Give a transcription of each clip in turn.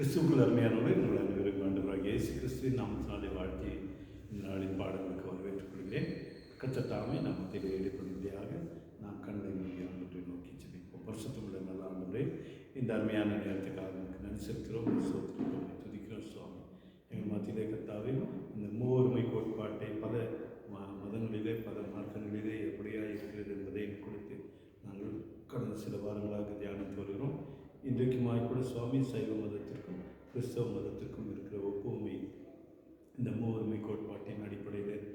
கிறிஸ்துவுக்குள் அருமையானவர்கள் உங்கள் அனைவரும் ஆண்டவராக இயேசு கிறிஸ்துவின் நாமத்தினாலே வாழ்த்தி இந்த நாளின் பாடங்களுக்கு வரவேற்றுக் கொள்கிறேன். கர்த்தர் நாமத்தை ஈடுபடும்படியாக நாம் கண்டை ஆண்டவரை நோக்கி ஜெபிப்போம். பரிசுத்தமுள்ள நல்ல ஆண்டவரே, இந்த அருமையான நேரத்துக்காக நமக்கு நன்றி செலுத்துகிறோம், சோத்திரிக்கிறோம், துதிக்கிறோம். சுவாமி, எங்கள் மத்தியிலே கர்த்தாவே இந்த மூவொருமை கோட்பாட்டை பல மதங்களிலே பல மார்க்கங்களிலே எப்படியா இருக்கிறது என்பதை குறித்து நாங்கள் கடந்த சில வாரங்களாக தியானித்து வருகிறோம். இன்றைக்குமாய் கூட சுவாமி சைவ மதத்திற்கும் கிறிஸ்தவ மதத்திற்கும் இருக்கிற ஒப்புமை இந்த மூவொருமை கோட்பாட்டின் அடிப்படையில்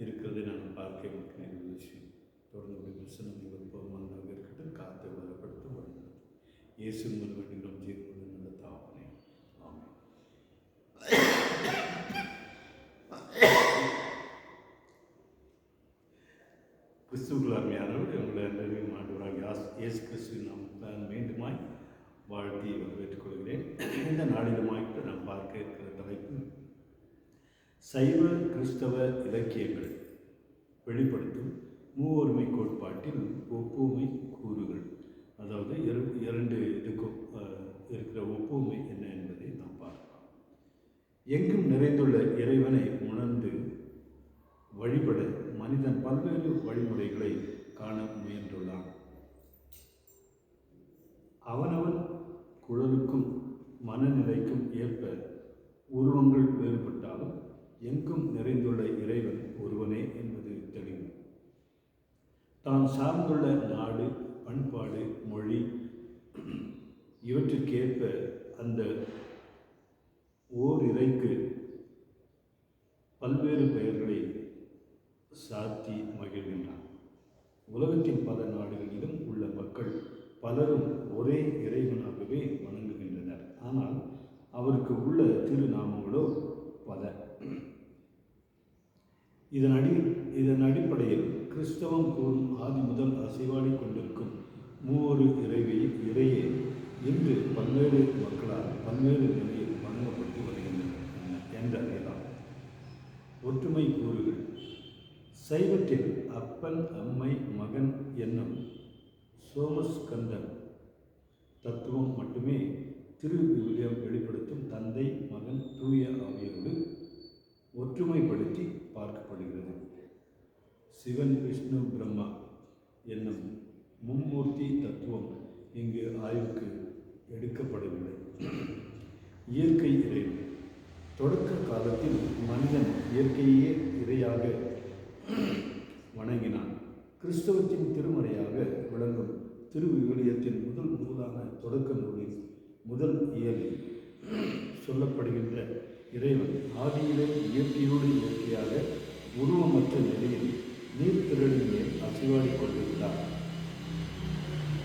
இருக்கிறதை நான் பார்க்க இருக்கிறேன். விஷயம் தொடர்ந்து பிரசனம் நீங்கள் போதுமானதாக இருக்கட்டும். காத்து வரப்படுத்த வழங்கும் இயேசு வேண்டுகிறோம். ஜீவனுள்ள நல்ல தாவனே, ஆமாம். கிறிஸ்துவுக்குள் அருமையானவர்கள், உங்களை அனைவரையும் ஆண்டவராக இயேசு கிறிஸ்துவின் நாம் மீண்டுமாய் வாழ்த்தி வரவேற்றுக் கொள்கிறேன். இந்த நாளிலுமாய்க்கு நாம் பார்க்க இருக்கிற தலைப்பு சைவ கிறிஸ்தவ இலக்கியங்கள் வெளிப்படுத்தும் மூவொருமை கோட்பாட்டில் ஒப்புமை கூறுகள். அதாவது இரண்டு இதுக்கும் இருக்கிற ஒப்புமை என்ன என்பதை நாம் பார்க்கலாம். எங்கும் நிறைந்துள்ள இறைவனை உணர்ந்து வழிபட மனிதன் பல்வேறு வழிமுறைகளை காண முயன்றுள்ளான். அவனவன் குழலுக்கும் மனநிலைக்கும் ஏற்ப உருவங்கள் வேறுபட்டாலும் எங்கும் நிறைந்துள்ள இறைவன் ஒருவனே என்பது தெளிவு. தான் சார்ந்துள்ள நாடு, பண்பாடு, மொழி இவற்றுக்கேற்ப அந்த ஓர் இறைக்கு பல்வேறு பெயர்களை சாத்தி மகிழ்கின்றான். உலகத்தின் பல நாடுகளிலும் உள்ள மக்கள் பலரும் ஒரே இறைவனாகவே வணங்குகின்றனர். ஆனால் அவருக்கு உள்ள திருநாமங்களோ பல. இதன் அடிப்படையில் கிறிஸ்தவம் கூறும் ஆதி முதல் அசைவாடி கொண்டிருக்கும் மூவொரு இறையே இன்று பல்வேறு மக்களால் பல்வேறு நிலையில் வணங்கப்பட்டு வருகின்றன என்றறியலாம். ஒற்றுமை கூறுகள். சைவத்தில் அப்பன், அம்மை, மகன் என்னும் சோமஸ்கந்தன் தத்துவம் மட்டுமே திருவிவிலியம் வெளிப்படுத்தும் தந்தை, மகன், தூய ஆவியோடு ஒற்றுமைப்படுத்தி பார்க்கப்படுகிறது. சிவன், விஷ்ணு, பிரம்மா என்னும் மும்மூர்த்தி தத்துவம் இங்கு ஆய்வுக்கு எடுக்கப்படவில்லை. இயற்கை இறைவன். தொடக்க காலத்தில் மனிதன் இயற்கையே இறையாக வணங்கினான். கிறிஸ்தவத்தின் திருமறையாக விளங்கும் திருவிவிலியத்தின் முதல் நூலான தொடக்க நூலில் முதல் இயலில் சொல்லப்படுகின்ற இறைவன் ஆதியிலே இயற்கையோடு இயற்கையாக உருவமற்ற நிலையில் நீர்த்திரளின் மேல் அசைவாடி கொண்டிருந்தார்.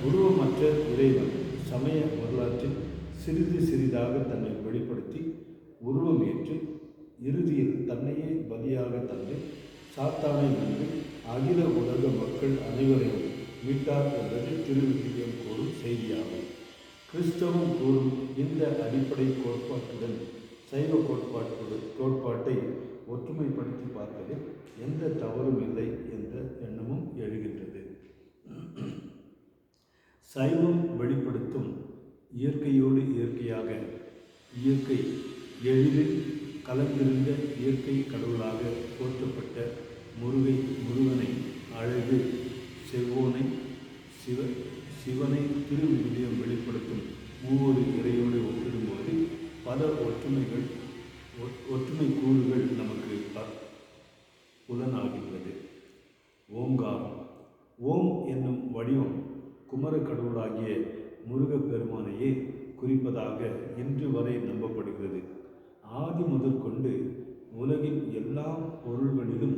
உருவமற்ற இறைவன் சமய வரலாற்றில் சிறிது சிறிதாக தன்னை வெளிப்படுத்தி உருவமேற்று இறுதியில் தன்னையே பலியாக தந்து சாத்தானை வென்று அகில உலக மக்கள் அனைவரையும் மீட்டார் என்பது திருவிவிலியம் கூறும் செய்தியாகும். கிறிஸ்தவம் கூறும் இந்த அடிப்படை கோட்பாட்டுடன் சைவ கோட்பாட்டை ஒற்றுமைப்படுத்தி பார்ப்பதில் எந்த தவறும் இல்லை என்ற எண்ணமும் எழுகின்றது. சைவம் வெளிப்படுத்தும் இயற்கையோடு இயற்கையாக இயற்கை எழிலில் கலந்திருந்த இயற்கை கடவுளாக போற்றப்பட்ட முருகனை அழகு செவ்வோனை சிவனை திருவிவிலியம் வெளிப்படுத்தும் மூவொரு இறையோடு ஒப்பிடும்போது பல ஒற்றுமை கூறுகள் நமக்கு புலனாகின்றது. ஓங்காரம். ஓம் என்னும் வடிவம் குமர கடவுளாகிய முருகப்பெருமானையே குறிப்பதாக இன்று வரை நம்பப்படுகிறது. ஆதி முதற்கொண்டு உலகின் எல்லா பொருள்களிலும்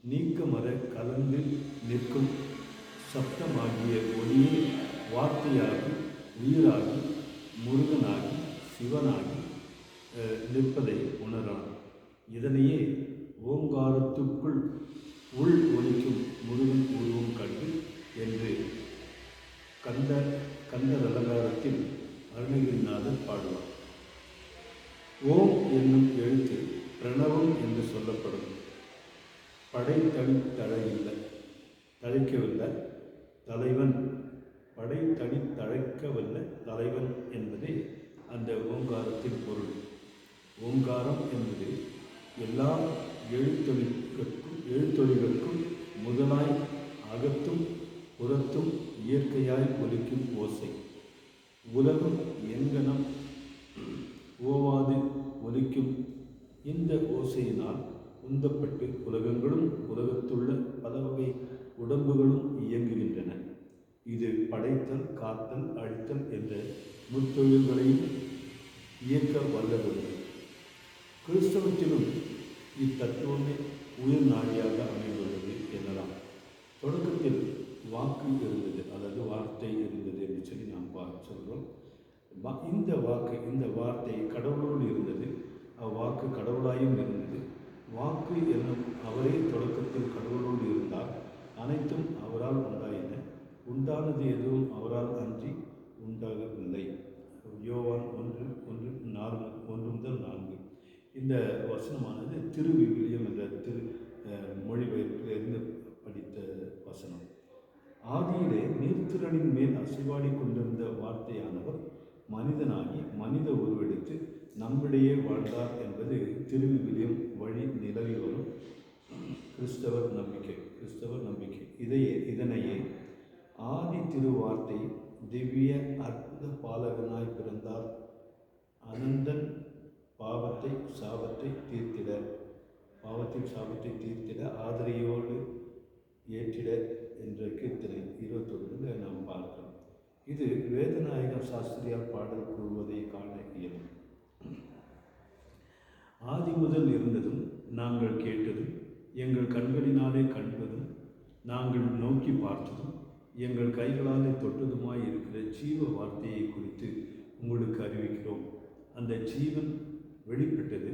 நீக்கமர கலந்து நிற்கும் சப்தமாகிய ஒளியே வார்த்தையாகி உயிராகி முருகனாகி சிவனாகி நிற்பதை உணரலாம். இதனையே ஓங்காரத்துக்குள் உள் ஒலிக்கும் முருகன் உருவம் கண்டு என்று கந்தர் அலங்காரத்தில் அருணகிரிநாதர் பாடுவார். ஓம் என்னும் எழுத்து பிரணவம் என்று சொல்லப்படும். தழைக்கவில்லை தலைவன் படை தனி தழைக்கவல்ல தலைவன் என்பதே அந்த ஓங்கார ஓங்காரம் என்பது எல்லா எழுத்தொழிகளுக்கும் முதலாய் அகத்தும் புறத்தும் இயற்கையாய் ஒலிக்கும் ஓசை. உலகம் எங்கனம் ஓவாது ஒலிக்கும் இந்த ஓசையினால் உந்தப்பட்டு உலகங்களும் உலகத்துள்ள பலவகை உடம்புகளும் இயங்குகின்றன. இது படைத்தல், காத்தல், அழித்தல் என்ற முத்தொழில்களையும் இயக்க வல்லதுள்ளது. கிறிஸ்தவத்திலும் இத்தத்துவமே உயிர் நாடியாக அமைந்துள்ளது எனலாம். தொடக்கத்தில் வாக்கு இருந்தது, அல்லது வார்த்தை இருந்தது என்று சொல்லி நாம் சொல்கிறோம். இந்த வார்த்தை கடவுளோடு இருந்தது, அவ்வாக்கு கடவுளாயும் இருந்தது. வாக்கு என்னும் அவரே தொடக்கத்தில் கடவுளோடு இருந்தார். அனைத்தும் அவரால் உண்டாயின, உண்டானது எதுவும் அவரால் அன்றி உண்டாகவில்லை. யோவான் 1:1-4. இந்த வசனமானது திருவிவிலியம் என்ற மொழிபெயர்ப்பிலிருந்து படித்த வசனம். ஆதியிலே நீர்த்திரளின் மேல் அசைவாடி கொண்டிருந்த வார்த்தையானவர் மனிதனாகி மனித உருவெடுத்து நம்மிடையே வாழ்ந்தார் என்பது திருவிவிலியம் வழி நிலவி வரும் கிறிஸ்தவர் நம்பிக்கை. இதனையே ஆதி திருவார்த்தை திவ்ய அற்புத பாலகனாய் பிறந்தார், அனந்தன் பாவத்தை சாபத்தை தீர்த்திட ஆதரையோடு ஏற்றிட என்ற கீர்த்தனை 21 நாம் பார்க்கிறோம். இது வேதநாயகம் சாஸ்திரியார் பாடல் கூறுவதை காண இயலும். ஆதி முதல் இருந்ததும் நாங்கள் கேட்டதும் எங்கள் கண்களினாலே கண்டதும் நாங்கள் நோக்கி பார்த்ததும் எங்கள் கைகளாலே தொட்டதுமாய் இருக்கிற ஜீவ வார்த்தையை குறித்து உங்களுக்கு அறிவிக்கிறோம். அந்த ஜீவன் வெளிப்பட்டது,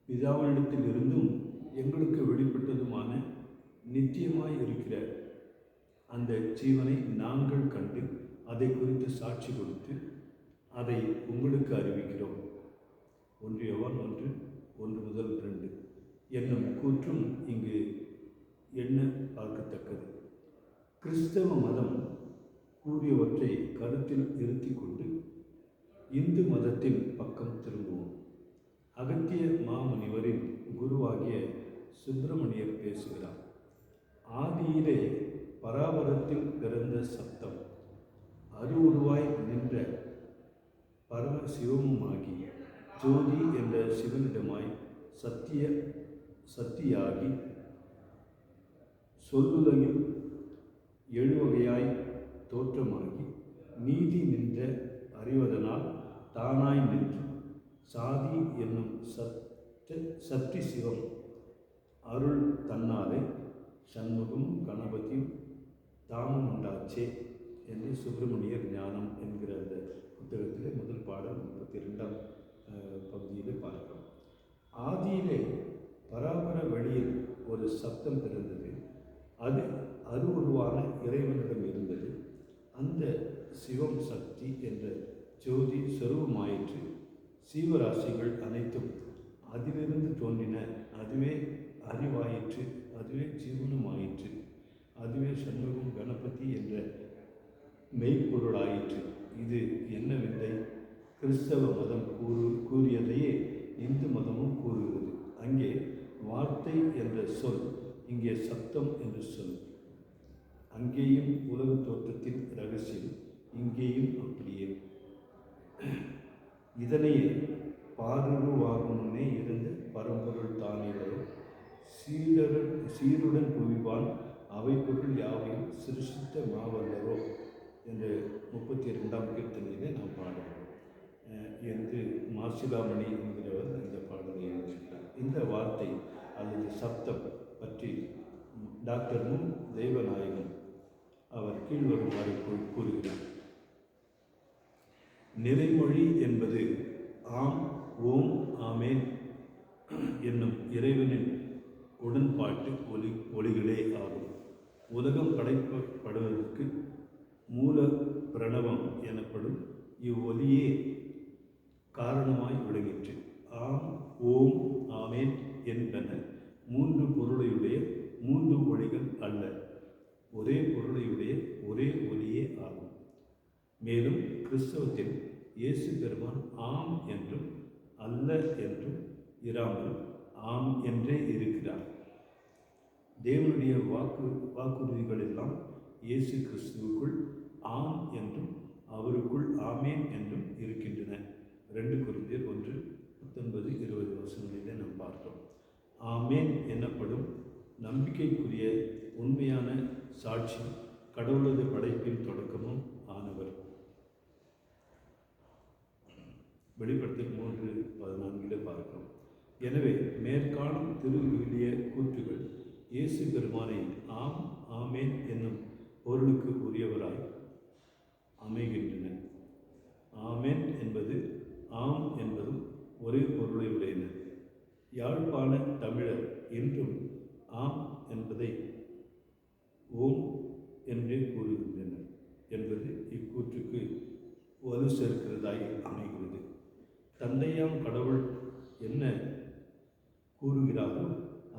பிதாவினிடத்தில் இருந்தும் எங்களுக்கு வெளிப்பட்டதுமான நித்தியமாய் இருக்கிற அந்த ஜீவனை நாங்கள் கண்டு அதை குறித்து சாட்சி கொடுத்து அதை உங்களுக்கு அறிவிக்கிறோம். 1 யோவான் 1:1-2 என்னும் கூற்றும் இங்கு என்ன பார்க்கத்தக்கது. கிறிஸ்தவ மதம் கூறியவற்றை கருத்தில் நிறுத்தி கொண்டு இந்து மதத்தின் பக்கம் திரும்புவோம். அகத்திய மாமுனிவரின் குருவாகிய சுப்பிரமணியர் பேசுகிறார். ஆதியிலே பராபரத்தில் பிறந்த சப்தம் அருவுருவாய் நின்ற பரம சிவமுமாகி ஜோதி என்ற சிவனிடமாய் சத்தியாகி சொல்லுலகில் 7 வகையாய் தோற்றமாகி நீதி நின்ற அறிவதனால் தானாய் நின்று சாதி என்னும் சக்தி சிவம் அருள் தன்னாலே சண்முகம் கணபதி தாமும் உண்டாச்சே என்று சுப்பிரமணியர் ஞானம் என்கிற அந்த புத்தகத்திலே முதல் பாடல் 32ஆம் பகுதியில் பார்க்கிறோம். ஆதியிலே பராபர வழியில் ஒரு சப்தம் பிறந்தது, அது அருவுருவான இறைவனிடம் இருந்தது. அந்த சிவம் சக்தி என்ற ஜோதி சொரூபமாயிற்று. சீவராசிகள் அனைத்தும் அதிலிருந்து தோன்றின. அதுவே அறிவாயிற்று, அதுவே ஜீவனமாயிற்று, அதுவே சண்முகம் கணபதி என்ற மெய்ப்பொருளாயிற்று. இது என்ன விந்தை! கிறிஸ்தவ மதம் கூறியதையே இந்து மதமும் கூறுகிறது. அங்கே வார்த்தை என்ற சொல், இங்கே சப்தம் என்று சொல். அங்கேயும் உலக தோற்றத்தின் ரகசியம், இங்கேயும் அப்படியே. இதனையே பாருருவாகும் முன்னே இருந்த பரம்பொருள் தானே வரும் சீருடன் குவிவான் அவை பொருள் யாவையும் சிருஷ்டித்த மாவல்லரோ என்று 32ஆம் கீர்த்தனையிலே நாம் பாடுறோம் என்று மாசிலாமணி என்கிறவர் இந்த பாடலை எழுதியிருக்கிறார். இந்த வார்த்தை அல்லது சப்தம் பற்றி டாக்டர் மு. தெய்வநாயகம் அவர் கீழ்வருமாறு கூறுகிறார். நிறைமொழி என்பது ஆம், ஓம், ஆமேன் என்னும் இறைவனின் உடன்பாட்டு ஒலிகளே ஆகும். உலகம் படைக்கப்படுவதற்கு மூல பிரணவம் எனப்படும் இவ்வொலியே காரணமாய் விளங்கிற்று. ஆம், ஓம், ஆமேன் என்பன 3 பொருளையுடைய 3 ஒலிகள் அல்ல, ஒரே பொருளையுடைய ஒரே ஒலியே ஆகும். மேலும் கிறிஸ்தவத்தில் இயேசு பெருமான் ஆம் என்றும் அல்ல என்றும் இராமல் ஆம் என்றே இருக்கிறார். தேவனுடைய வாக்குறுதிகள் எல்லாம் இயேசு கிறிஸ்துவுக்குள் ஆம் என்றும் அவருக்குள் ஆமேன் என்றும் இருக்கின்றன. 2 கொரிந்தியர் 1:19-20 நாம் பார்த்தோம். ஆமேன் எனப்படும் நம்பிக்கைக்குரிய உண்மையான சாட்சி கடவுளது படைப்பின் தொடக்கமும் ஆனவர். வெளிப்படுத்தல் 3:14 பார்க்கிறோம். எனவே மேற்காணும் திருவிவிலிய கூற்றுகள் இயேசு பெருமானை ஆம் ஆமேன் என்னும் பொருளுக்கு உரியவராய் அமைகின்றன. ஆமேன் என்பது ஆம் என்பதும் ஒரே பொருளை உடையன. யாழ்ப்பாண தமிழர் இன்றும் ஆம் என்பதை ஓம் என்றே கூறுகின்றனர் என்பது இக்கூற்றுக்கு வலு சேர்க்கிறதாய் அமைகிறது. தந்தையாம் கடவுள் என்ன கூறுகிறாரோ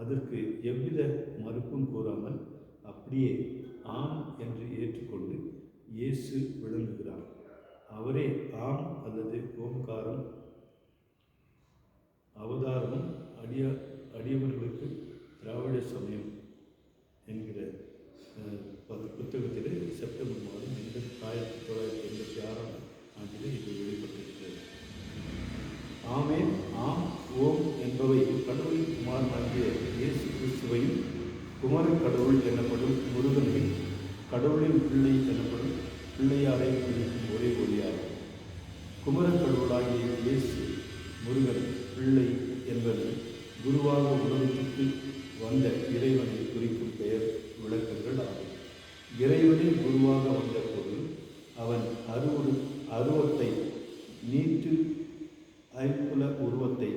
அதற்கு எவ்வித மறுப்பும் கூறாமல் அப்படியே ஆம் என்று ஏற்றுக்கொண்டு இயேசு விளங்குகிறார். அவரே ஆம் அல்லது ஓம்காரம் அவதாரமும் அடியவர்களுக்கு திராவிட சமயம் என்கிற புத்தகத்தில் செப்டம்பர் மாதம் 1986 ஆண்டில் இது வெளிப்பட்டிருக்கிறது. ஆமேன் ஆம் ஓம் என்பவை கடவுளின் குமாரனாகிய இயேசு கிறிஸ்துவையும் குமாரக் கடவுள் எனப்படும் முருகனையும் கடவுளின் பிள்ளை எனப்படும் பிள்ளையாரை குறிக்கும் ஒரே ஒளியாகும். குமரக் கடவுளாகிய இயேசு முருகன் பிள்ளை என்பது குருவாக உலகத்துக்கு வந்த இறைவனை குறிக்கும் பெயர் விளக்கங்கள் ஆகும். இறைவனின் குருவாக வந்த போது அவன் அருவத்தை நீட்டு ஐம்புல உருவத்தை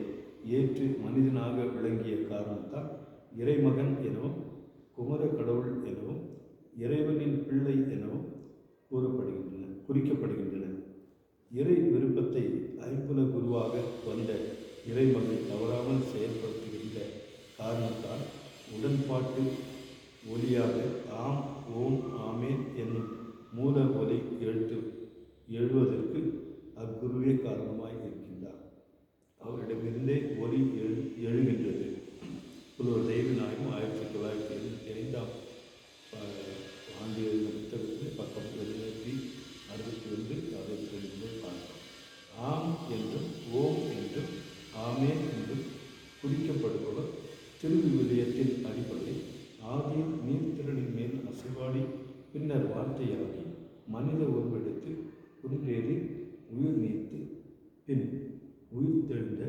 ஏற்று மனிதனாக விளங்கிய காரணத்தால் இறைமகன் எனவும் குமர கடவுள் எனவும் இறைவனின் பிள்ளை எனவும் குறிக்கப்படுகின்றன. இறை விருப்பத்தை ஐம்புல குருவாக வந்த இறைமகன் தவறாமல் செயல்படுத்துகின்ற காரணத்தால் உடன்பாட்டு ஒலியாக ஆம் ஓம் ஆமேன் என்னும் மூல ஒலி எழுவதற்கு அக்குருவே காரணமாய் இருக்கின்றார். அவரிடமிருந்தே ஒலி எழுகின்றது. புலவர் தெய்வநாயகம் 1975 ஆண்டு புத்தகத்தில் பக்கம் 762 பார்த்தோம். ஆம் என்றும் ஓம் என்றும் ஆமேன் என்றும் குறிக்கப்படுபவர் திருவிவிலியத்தின் அடிப்படையில் ஆதியில் நீர்த்திரளின் மேல் அசைவாடி பின்னர் வார்த்தையாகி மனித உருவெடுத்து குன்றேறி உயிர் நீத்து பின் உயிர் தெழுந்த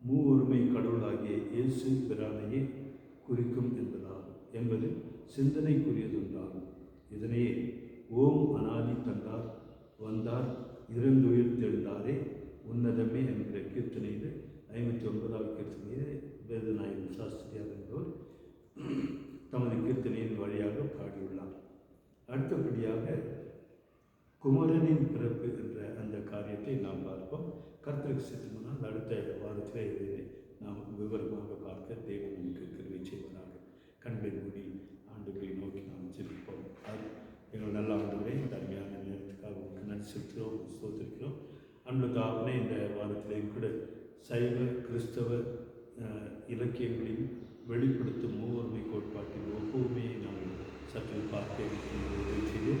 மூவொருமை கடவுளாகிய இயேசு பிரானையே குறிக்கும் என்பது சிந்தனைக்குரியதொன்றாகும். இதனையே ஓம் அனாதி தந்தார் வந்தார் இருந்துயிர் தெழுந்தாரே உன்னதமே என்கிற கீர்த்தனையில் 59வது கீர்த்தனையில் வேதநாயகம் சாஸ்திரியார் என்பவர் தமது கீர்த்தனையின் வழியாக பாடியுள்ளார். அடுத்தபடியாக குமரனின் பிறப்பு என்ற அந்த காரியத்தை நாம் பார்ப்போம். கர்த்தருக்கு சித்தமானால் அடுத்த வாரத்தில் இதை நாம் விவரமாக பார்க்க தேவன் நமக்கு கிருபை செய்வதாக. கண்களை மூடி ஆண்டுகளை நோக்கி நாம் ஜெபிப்போம். எங்கள் நல்ல ஆண்டுகளை இந்த அருமையான நேரத்துக்காக உங்களுக்கு நன்றி செலுத்துகிறோம், ஸ்தோத்திரிக்கிறோம். அன்பு தாவனே இந்த வாரத்திலேயும் கூட சைவ கிறிஸ்தவ இலக்கியங்களில் வெளிப்படுத்தும் மூவொருமை கோட்பாட்டின் ஒப்புமையை நாம் சற்று பார்க்க உதவி செய்து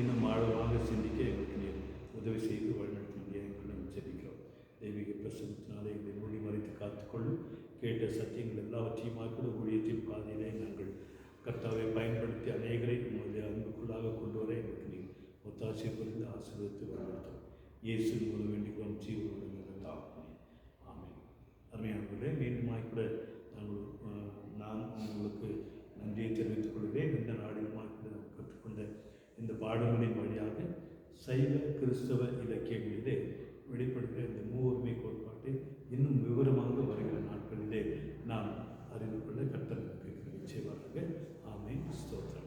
இன்னும் ஆழமாக சிந்திக்க எங்களுக்கு உதவி செய்து வழிநடத்த முடியாது என்று நாம் ஜெபிக்கிறோம். தெய்வீக பிரசன்னத்தினாலே எங்களை மொழி மறைத்து காத்துக்கொள்ளும். கேட்ட சத்தியங்கள் எல்லாவற்றையும் கூட ஊழியத்தின் பாதையிலே நாங்கள் கர்த்தாவை பயன்படுத்தி அநேகரை உங்களுடைய அன்புக்குள்ளாக கொண்டு வர எங்களுக்கு நீங்கள் ஒத்தாசை புரிந்து ஆசீர்வதித்து வழிநடத்தும். இயேசு மூலம் வேண்டிக்கிறோம் ஜீவனுடன் தாமே. ஆமென். அருமையானவர்களே, மீண்டுமாய் கூட நான் உங்களுக்கு நன்றியை தெரிவித்துக் கொள்கிறேன். இந்த நாடுமாய் கூட நாம் கற்றுக்கொண்ட இந்த பாடங்களின் வழியாக சைவ கிறிஸ்தவ இலக்கியங்களிலே வெளிப்படுகிற இந்த மூவொருமை கோட்பாட்டை இன்னும் விவரமாக வருகிற நாட்களிலே நாம் அறிந்து கொள்ள கர்த்தர் நமக்கு செய்வார்கள். ஆமென். ஸ்தோத்திரம்.